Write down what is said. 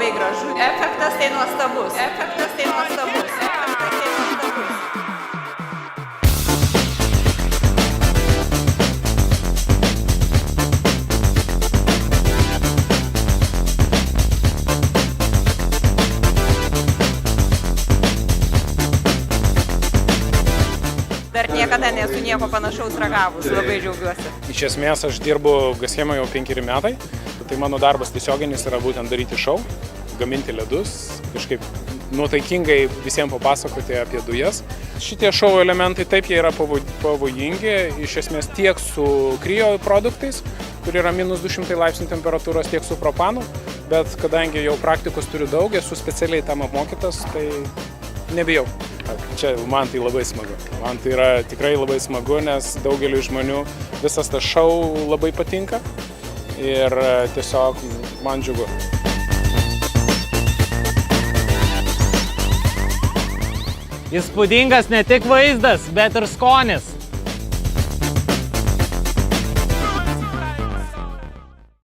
labai gražu. Efektas tai nuostabus. Efektas tai nuostabus. Efektas tai nuostabus. Dar niekada nesu nieko panašaus ragavus, labai džiaugiuosi. Iš esmės aš dirbu Gas-Chemoj jau 5 metai, tai mano darbas tiesioginis yra būtent daryti šou, gaminti ledus, kažkaip nuotaikingai visiems papasakoti apie dujas. Šitie šou elementai taip jie yra pavojingi, iš esmės tiek su kryo produktais, kur yra -200 laipsnių temperatūros, tiek su propanu, bet kadangi jau praktikos turiu daug, esu specialiai tam apmokytas, tai nebijau. Čia man tai labai smagu. Man tai yra tikrai labai smagu, nes daugeliu žmonių visas tas šou labai patinka ir tiesiog man džiugu. Įspūdingas ne tik vaizdas, bet ir skonis.